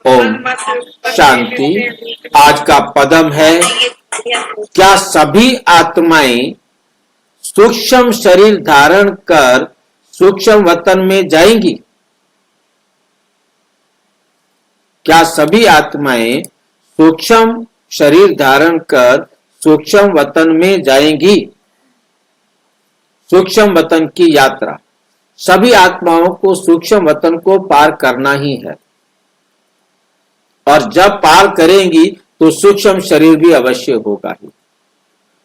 ओम शांति। आज का पदम है, क्या सभी आत्माएं सूक्ष्म शरीर धारण कर सूक्ष्म वतन में जाएंगी? क्या सभी आत्माएं सूक्ष्म शरीर धारण कर सूक्ष्म वतन में जाएंगी? सूक्ष्म वतन की यात्रा, सभी आत्माओं को सूक्ष्म वतन को पार करना ही है, और जब पार करेंगी तो सूक्ष्म शरीर भी अवश्य होगा ही।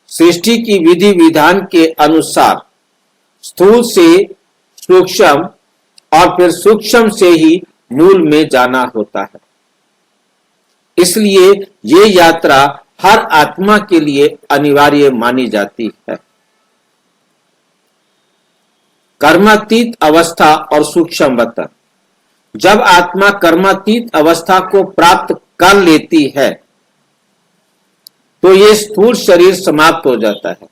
सृष्टि की विधि विधान के अनुसार स्थूल से सूक्ष्म और फिर सूक्ष्म से ही मूल में जाना होता है। इसलिए ये यात्रा हर आत्मा के लिए अनिवार्य मानी जाती है। कर्मातीत अवस्था और सूक्ष्म वतन, जब आत्मा कर्मातीत अवस्था को प्राप्त कर लेती है तो ये स्थूल शरीर समाप्त हो जाता है।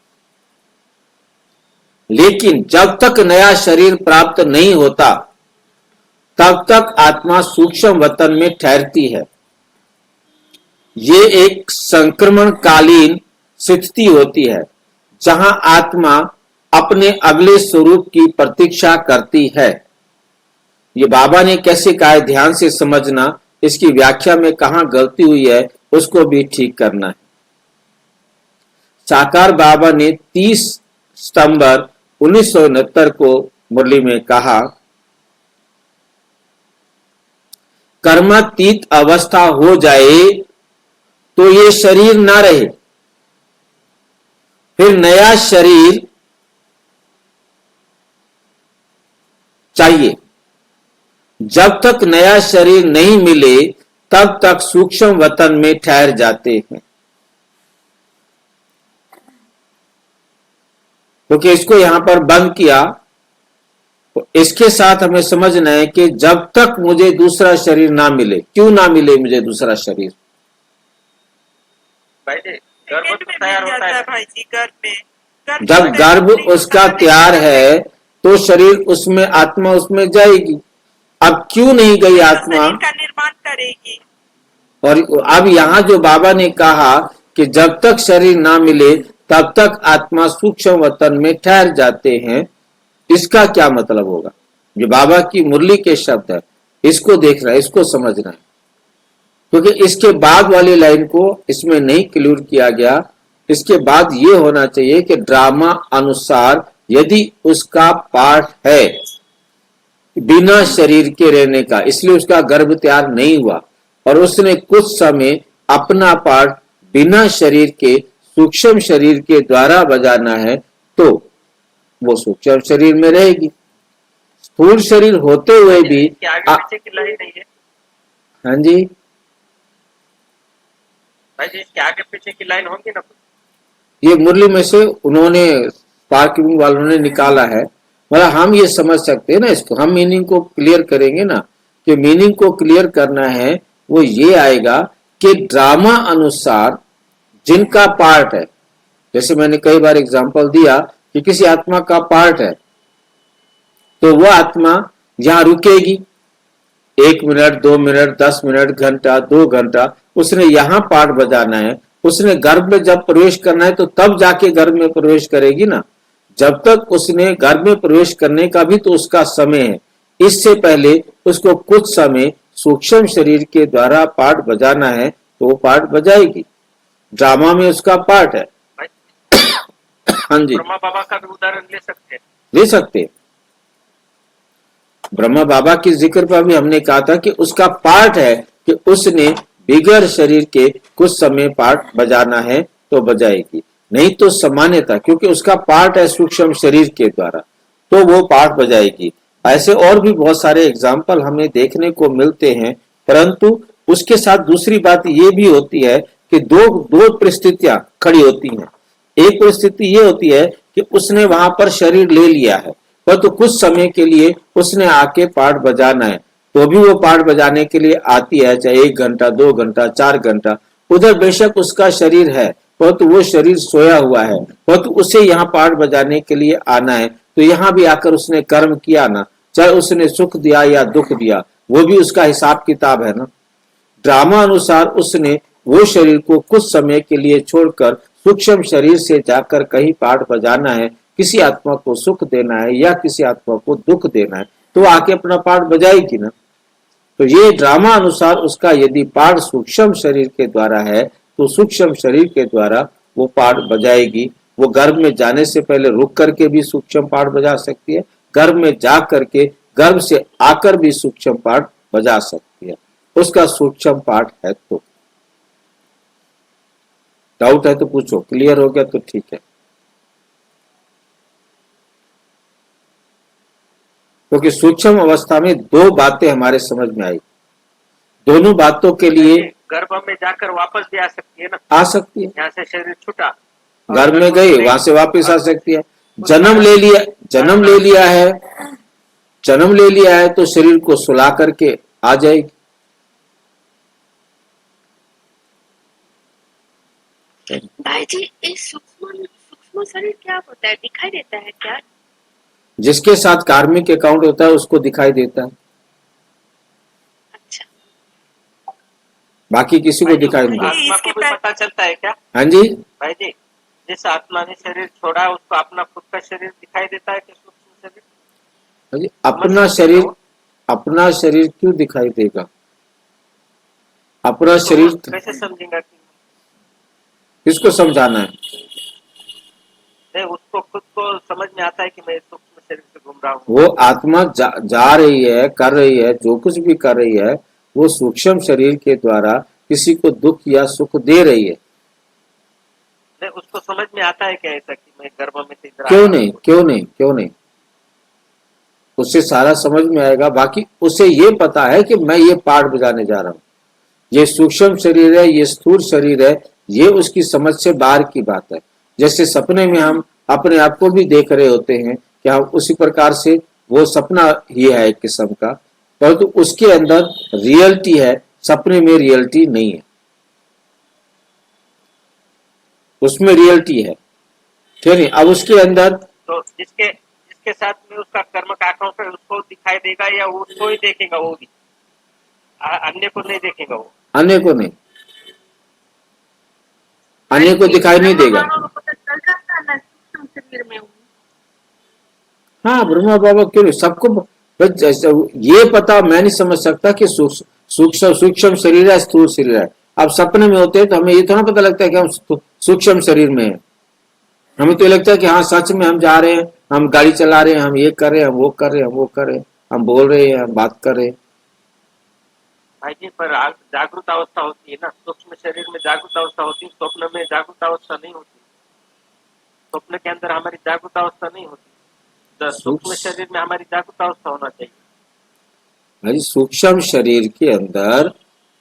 लेकिन जब तक नया शरीर प्राप्त नहीं होता तब तक आत्मा सूक्ष्म वतन में ठहरती है। ये एक संक्रमणकालीन स्थिति होती है जहां आत्मा अपने अगले स्वरूप की प्रतीक्षा करती है। ये बाबा ने कैसे कहा है, ध्यान से समझना, इसकी व्याख्या में कहां गलती हुई है उसको भी ठीक करना है। साकार बाबा ने 30 सितंबर 1969 को मुरली में कहा, कर्मातीत अवस्था हो जाए तो ये शरीर ना रहे, फिर नया शरीर चाहिए। जब तक नया शरीर नहीं मिले तब तक सूक्ष्म वतन में ठहर जाते हैं। क्योंकि इसको यहां पर बंद किया तो इसके साथ हमें समझना है कि जब तक मुझे दूसरा शरीर ना मिले, क्यों ना मिले मुझे दूसरा शरीर? गर्भ तैयार होता है भाई जी, जब गर्भ उसका तैयार है तो शरीर उसमें, आत्मा उसमें जाएगी। अब क्यों नहीं गई आत्मा? का निर्माण करेगी। और अब यहाँ जो बाबा ने कहा कि जब तक शरीर ना मिले तब तक आत्मा सूक्ष्म वतन में ठहर जाते हैं, इसका क्या मतलब होगा? जो बाबा की मुरली के शब्द है, इसको देखना है, इसको समझना है, क्योंकि इसके बाद वाली लाइन को इसमें नहीं क्लियर किया गया। इसके बाद ये होना चाहिए कि ड्रामा अनुसार यदि उसका पाठ है बिना शरीर के रहने का, इसलिए उसका गर्भ तैयार नहीं हुआ और उसने कुछ समय अपना पाठ बिना शरीर के सूक्ष्म शरीर के द्वारा बजाना है, तो वो सूक्ष्म शरीर में रहेगी। स्थूल शरीर होते हुए भी पीछे की लाइन नहीं है। हाँ जी भाई जी, इसके आगे पीछे की लाइन होगी ना? ये मुरली में से उन्होंने स्पार्किंग वालों ने निकाला है। मतलब हम ये समझ सकते हैं ना, इसको हम मीनिंग को क्लियर करेंगे ना, कि मीनिंग को क्लियर करना है वो ये आएगा कि ड्रामा अनुसार जिनका पार्ट है, जैसे मैंने कई बार एग्जांपल दिया कि किसी आत्मा का पार्ट है तो वह आत्मा यहां रुकेगी 1 मिनट, 2 मिनट, 10 मिनट, घंटा, 2 घंटा, उसने यहां पार्ट बजाना है। उसने गर्भ में जब प्रवेश करना है तो तब जाके गर्भ में प्रवेश करेगी ना। जब तक उसने गर्भ में प्रवेश करने का भी तो उसका समय है, इससे पहले उसको कुछ समय सूक्ष्म शरीर के द्वारा पार्ट बजाना है तो वो पार्ट बजाएगी। ड्रामा में उसका पार्ट है। हाँ जी, ब्रह्मा बाबा का भी उदाहरण ले सकते हैं। ले सकते। ब्रह्मा बाबा की जिक्र पर भी हमने कहा था कि उसका पार्ट है कि उसने बिगर शरीर के कुछ समय पार्ट बजाना है तो बजाएगी, नहीं तो सामान्यता क्योंकि उसका पार्ट है सूक्ष्म शरीर के द्वारा तो वो पार्ट बजाएगी। ऐसे और भी बहुत सारे एग्जाम्पल हमें देखने को मिलते हैं, परंतु उसके साथ दूसरी बात ये भी होती है कि दो परिस्थितियां खड़ी होती हैं। एक परिस्थिति ये होती है कि उसने वहां पर शरीर ले लिया है, परंतु कुछ समय के लिए उसने आके पार्ट बजाना है, तो भी वो पार्ट बजाने के लिए आती है, चाहे 1 घंटा, 2 घंटा, 4 घंटा। उधर बेशक उसका शरीर है परंतु वो शरीर सोया हुआ है, परंतु उसे यहाँ पार्ट बजाने के लिए आना है, तो यहाँ भी आकर उसने कर्म किया ना, चाहे उसने सुख दिया या दुख दिया, वो भी उसका हिसाब किताब है ना। ड्रामा अनुसार उसने वो शरीर को कुछ समय के लिए छोड़कर सूक्ष्म शरीर से जाकर कहीं पाठ बजाना है, किसी आत्मा को सुख देना है या किसी आत्मा को दुख देना है, तो आके अपना पाठ बजाएगी ना। तो ये ड्रामा अनुसार उसका यदि पाठ सूक्ष्म शरीर के द्वारा है तो सूक्ष्म शरीर के द्वारा वो पाठ बजाएगी। वो गर्भ में जाने से पहले रुक करके भी सूक्ष्म पाठ बजा सकती है, गर्भ में जा करके गर्भ से आकर भी सूक्ष्म पाठ बजा सकती है। उसका सूक्ष्म पाठ है। तो डाउट है तो पूछो, क्लियर हो गया तो ठीक है। क्योंकि सूक्ष्म अवस्था में दो बातें हमारे समझ में आई, दोनों बातों के लिए गर्भ में जाकर वापस भी आ सकती है ना, आ सकती है। यहाँ से शरीर छूटा, गर्भ में गई वहां से वापस आ सकती है। जन्म ले लिया है तो शरीर को सुला करके आ जाएगी। भाई जी, इस सूक्ष्म शरीर क्या होता है, दिखाई देता है क्या? जिसके साथ कार्मिक अकाउंट होता है उसको दिखाई देता है, अच्छा, बाकी किसी को दिखाई नहीं देता। आत्मा को भी पता चलता है क्या हाँ जी, भाई जी? जिस आत्मा ने शरीर छोड़ा उसको अपना खुद का शरीर दिखाई देता है कि सूक्ष्म शरीर? हाँ जी, अपना शरीर क्यों दिखाई देगा? अपना शरीर तो कैसे समझेगा कि किसको समझाना है? नहीं, उसको खुद को समझ में आता है कि मैं सूक्ष्म शरीर से घूम रहा हूँ। वो आत्मा जा रही है, कर रही है, जो कुछ भी कर रही है वो सूक्ष्म शरीर के द्वारा किसी को दुख या सुख दे रही है। नहीं, उसको समझ में आता है क्या ऐसा कि मैं गर्भ में से इधर क्यों नहीं, उससे सारा समझ में आएगा। बाकी उसे ये पता है कि मैं ये पाठ बजाने जा रहा हूँ, ये सूक्ष्म शरीर है, ये स्थूल शरीर है, ये उसकी समझ से बाहर की बात है। जैसे सपने में हम अपने आप को भी देख रहे होते हैं कि हम उसी प्रकार से वो सपना ही है एक किस्म का, परंतु उसके अंदर रियलिटी है, सपने में रियलिटी नहीं है, उसमें रियलिटी है, ठीक है। अब उसके अंदर तो जिसके साथ में उसका कर्म का अकाउंट है उसको दिखाई देगा या उसको ही देखेगा? वो भी अन्य को नहीं देखेगा? वो अन्य को नहीं, अन्य को दिखाई नहीं देगा। शरीर में हूँ। हाँ, ब्रह्मा बाबा क्यों नहीं, सबको ये पता मैं नहीं समझ सकता कि सूक्ष्म शरीर है, स्थूल शरीर है। अब सपने में होते हैं तो हमें ये थोड़ा पता लगता है कि हम सूक्ष्म शरीर में हैं। हमें तो ये लगता है कि हाँ सच में हम जा रहे हैं, हम गाड़ी चला रहे हैं, हम ये कर रहे हैं, हम वो कर रहे हैं, हम वो कर रहे हैं, हम बोल रहे हैं, हम बात कर रहे हैं। भाई जी, पर जागृत अवस्था होती है ना, सूक्ष्म शरीर में जागृत अवस्था होती है, स्वप्न में जागृत अवस्था नहीं होती। स्वप्न के अंदर हमारी जागृत अवस्था नहीं होती, सूक्ष्म शरीर में हमारी जागृत अवस्था होना चाहिए। भाई सूक्ष्म शरीर के अंदर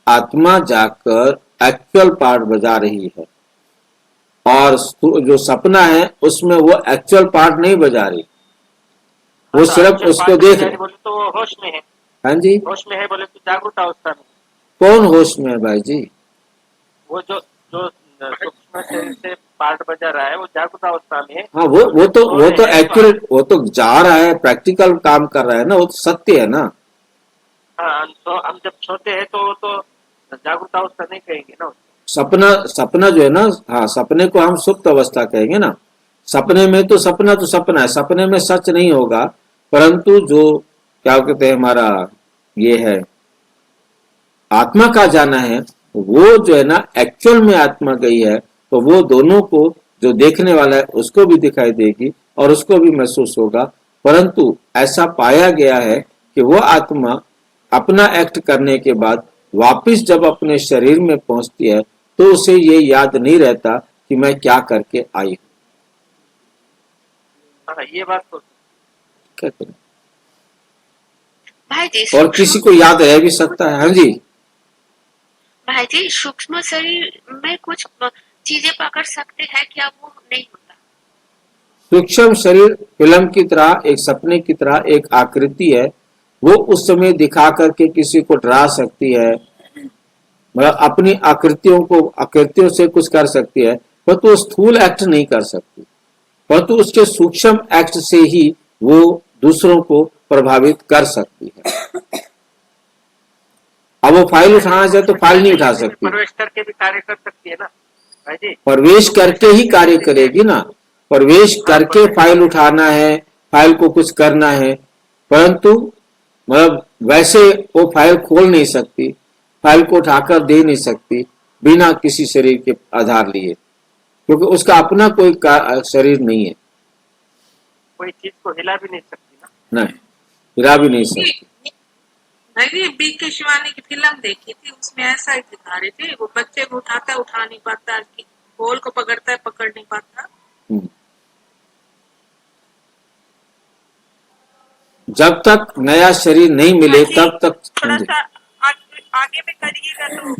आत्मा जाकर एक्चुअल पार्ट बजा रही है, और जो सपना है उसमें वो एक्चुअल पार्ट नहीं बजा रही, वो सिर्फ उसको देख रहे। बोले तो वो होश में है। हाँ जी, होश में है बोले तो जागृत अवस्था में। कौन होश में है भाई जी? वो जो सूक्ष्म शरीर से पार्ट बजा रहा है वो जागृत अवस्था में है। हाँ, वो तो एक्यूरेट, वो तो जा रहा है, प्रैक्टिकल काम कर रहा है ना, वो तो सत्य है ना। हाँ, तो हम जब सोते हैं तो जागृत अवस्था नहीं कहेंगे ना। सपना जो है ना, हाँ सपने को हम सुप्त अवस्था कहेंगे ना। सपने में तो सपना है, सपने में सच नहीं होगा, परंतु जो क्या कहते हैं हमारा ये है आत्मा का जाना है, वो जो है ना एक्चुअल में आत्मा गई है, तो वो दोनों को जो देखने वाला है उसको भी दिखाई देगी और उसको भी महसूस होगा। परंतु ऐसा पाया गया है कि वो आत्मा अपना एक्ट करने के बाद वापिस जब अपने शरीर में पहुंचती है तो उसे ये याद नहीं रहता कि मैं क्या करके आई हूं। हाँ, ये बात तो क्या करें, भाई जी, और किसी को याद रह भी सकता है। हाँ जी, भाई जी, सूक्ष्म शरीर में कुछ चीजें पकड़ सकते हैं क्या? वो नहीं होता। सूक्ष्म शरीर फिल्म की तरह, एक सपने की तरह एक आकृति है, वो उस समय दिखा करके किसी को डरा सकती है, मतलब अपनी आकृतियों से कुछ कर सकती है, परंतु स्थूल एक्ट नहीं कर सकती, परंतु उसके सूक्ष्म एक्ट से ही वो दूसरों को प्रभावित कर सकती है। अब वो फाइल उठाना चाहे तो फाइल नहीं उठा सकती, प्रवेश करके भी कार्य कर सकती है ना भाई जी। प्रवेश करके ही कार्य करेगी ना, प्रवेश करके फाइल उठाना है, फाइल को कुछ करना है, परंतु मतलब वैसे वो फाइल खोल नहीं सकती, फाइल को उठाकर दे नहीं सकती बिना किसी शरीर के आधार लिए, क्योंकि उसका अपना कोई शरीर नहीं है। कोई चीज को हिला भी नहीं सकती ना। नहीं, हिला भी नहीं सकती। भाई बी के शिवानी की फिल्म देखी थी, उसमें ऐसा ही दिखा रहे थे, वो बच्चे को उठाता है उठा नहीं पाता, बॉल को पकड़ता है पकड़ नहीं पाता। जब तक नया शरीर नहीं मिले तब तक थोड़ा सा आगे में करिएगा तो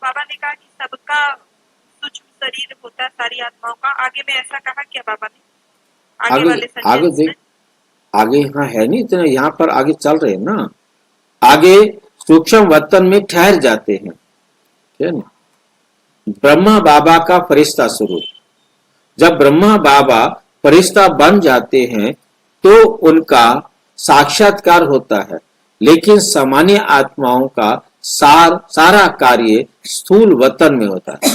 बाबा ने कहा कि सबका सूक्ष्म शरीर होता है सारी आत्माओं का, आगे में ऐसा कहा क्या बाबा ने? आगे वाले आगे देख, आगे यहाँ है नहीं इतना, यहाँ पर आगे चल रहे हैं ना, आगे सूक्ष्म वतन में ठहर जाते हैं, ठीक है ना। ब्रह्मा बाबा का फरिश्ता स्वरूप, जब ब्रह्मा बाबा फरिश्ता बन जाते हैं तो उनका साक्षात्कार होता है, लेकिन सामान्य आत्माओं का सारा कार्य स्थूल वतन में होता है।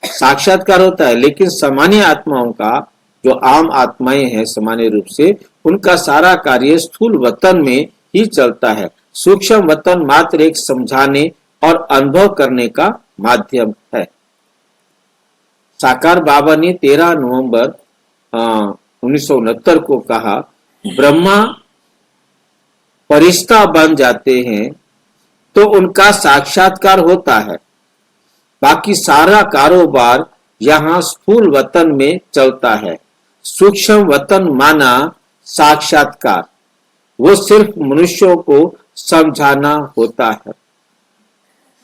साक्षात्कार होता है, लेकिन सामान्य आत्माओं का, जो आम आत्माएं हैं सामान्य रूप से, उनका सारा कार्य स्थूल वतन में ही चलता है। सूक्ष्म वतन मात्र एक समझाने और अनुभव करने का माध्यम है। साकार बाबा ने 13 नवंबर 1969 को कहा, ब्रह्मा फरिश्ता बन जाते हैं तो उनका साक्षात्कार होता है, बाकी सारा कारोबार यहाँ स्थूल वतन में चलता है। सूक्ष्म वतन माना साक्षात्कार, वो सिर्फ मनुष्यों को समझाना होता है।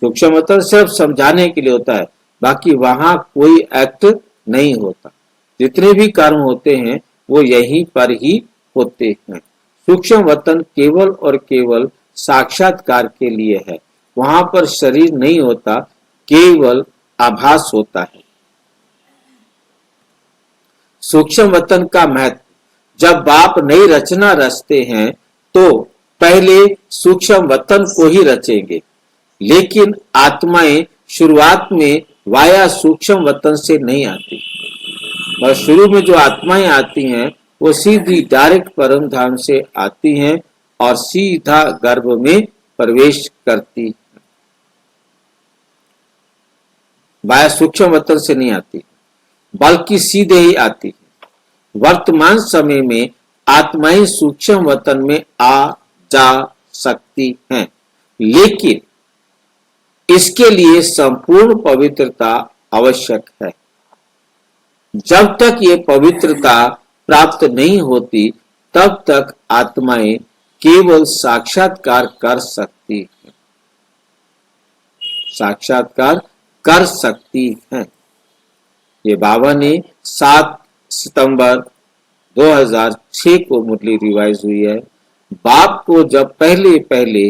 सूक्ष्म वतन सिर्फ समझाने के लिए होता है, बाकी वहां कोई एक्ट नहीं होता। जितने भी कर्म होते हैं वो यहीं पर ही होते हैं। सूक्ष्म वतन केवल और केवल साक्षात्कार के लिए है, वहां पर शरीर नहीं होता, केवल आभास होता है। सूक्ष्म वतन का महत्व, जब बाप नई रचना रचते हैं तो पहले सूक्ष्म वतन को ही रचेंगे, लेकिन आत्माएं शुरुआत में वाया सूक्ष्म वतन से नहीं आती, और शुरू में जो आत्माएं आती हैं वो सीधी डायरेक्ट परम धाम से आती हैं और सीधा गर्भ में प्रवेश करती हैं। वाया सूक्ष्म वतन से नहीं आती, बल्कि सीधे ही आती है। वर्तमान समय में आत्माएं सूक्ष्म वतन में आ जा सकती हैं, लेकिन इसके लिए संपूर्ण पवित्रता आवश्यक है। जब तक ये पवित्रता प्राप्त नहीं होती तब तक आत्माएं केवल साक्षात्कार कर सकती हैं, साक्षात्कार कर सकती हैं। ये बाबा ने 7 सितंबर 2006 को मुरली रिवाइज हुई है। बाप को जब पहले पहले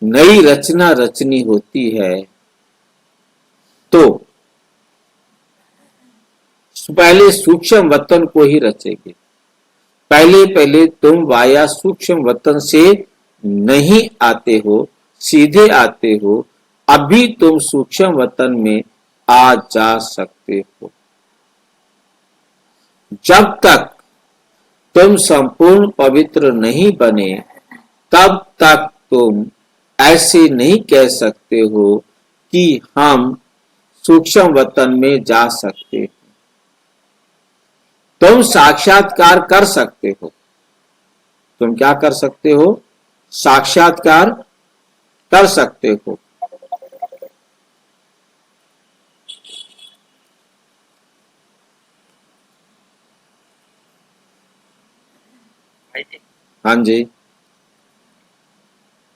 नई रचना रचनी होती है तो पहले सूक्ष्म वतन को ही रचेंगे। पहले पहले तुम वाया सूक्ष्म वतन से नहीं आते हो, सीधे आते हो। अभी तुम सूक्ष्म वतन में आ जा सकते हो। जब तक तुम संपूर्ण पवित्र नहीं बने तब तक तुम ऐसे नहीं कह सकते हो कि हम सूक्ष्म वतन में जा सकते हैं। तुम साक्षात्कार कर सकते हो। तुम क्या कर सकते हो? साक्षात्कार कर सकते हो। हाँ जी।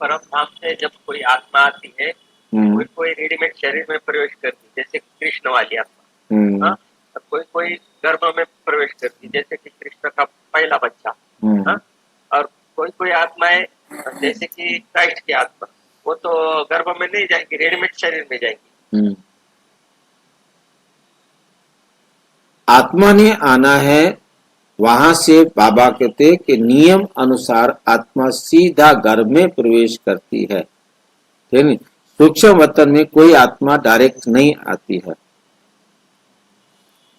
परम धाम से जब कोई आत्मा आती है, कोई कोई रेडीमेड शरीर में प्रवेश करती, जैसे कृष्ण वाली आत्मा, हाँ, कोई कोई गर्भ में प्रवेश करती, जैसे कि कृष्ण का पहला बच्चा, हाँ, और कोई कोई आत्माएं जैसे कि क्राइस्ट की आत्मा, वो तो गर्भ में नहीं जाएंगी, रेडीमेड शरीर में जाएंगी। आत्मा ने आना है, वहां से बाबा कहते कि नियम अनुसार आत्मा सीधा गर्भ में प्रवेश करती है। है नहीं। सूक्ष्म वतन में कोई आत्मा डायरेक्ट नहीं आती है।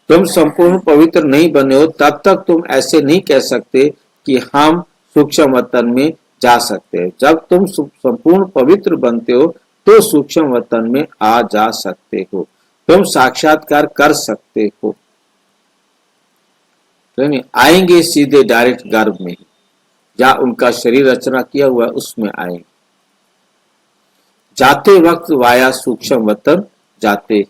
तुम संपूर्ण पवित्र नहीं बने हो तब तक तुम ऐसे नहीं कह सकते कि हम सूक्ष्म वतन में जा सकते हैं। जब तुम संपूर्ण पवित्र बनते हो तो सूक्ष्म वतन में आ जा सकते हो, तुम साक्षात्कार कर सकते हो। आएंगे सीधे डायरेक्ट गर्भ में ही, जहां उनका शरीर रचना किया हुआ है उसमें आएंगे। जाते वक्त वाया सूक्ष्म वतन जाते हैं।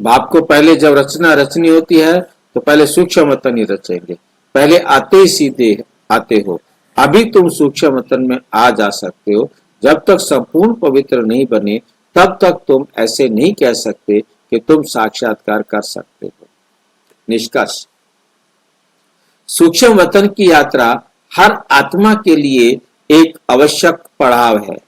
बाप को पहले जब रचना रचनी होती है तो पहले सूक्ष्म वतन ही रचेंगे, पहले आते ही सीधे आते हो। अभी तुम सूक्ष्म वतन में आ जा सकते हो। जब तक संपूर्ण पवित्र नहीं बने तब तक तुम ऐसे नहीं कह सकते कि तुम साक्षात्कार कर सकते हो। निष्कर्ष, सूक्ष्म वतन की यात्रा हर आत्मा के लिए एक आवश्यक पड़ाव है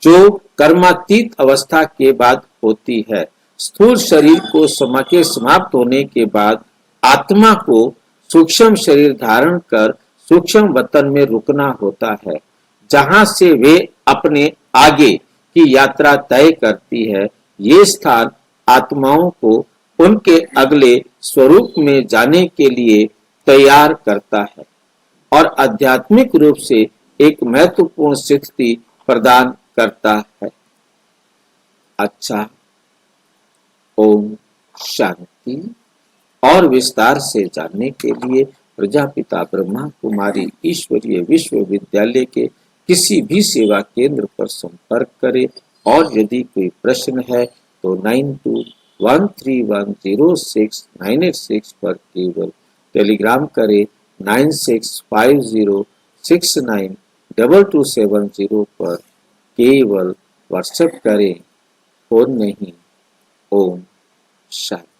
जो कर्मातीत अवस्था के बाद होती है। स्थूल शरीर को समाप्त होने के बाद आत्मा को सूक्ष्म शरीर धारण कर सूक्ष्म वतन में रुकना होता है, जहां से वे अपने आगे की यात्रा तय करती है। ये स्थान आत्माओं को उनके अगले स्वरूप में जाने के लिए तैयार करता है और आध्यात्मिक रूप से एक महत्वपूर्ण स्थिति प्रदान करता है। अच्छा, ओम शांति। और विस्तार से जानने के लिए प्रजापिता ब्रह्मा कुमारी ईश्वरीय विश्वविद्यालय के किसी भी सेवा केंद्र पर संपर्क करें और यदि कोई प्रश्न है तो 9213106986 पर केवल टेलीग्राम करें, 9650692270 पर केवल व्हाट्सएप करें, फोन नहीं। ओम शांति।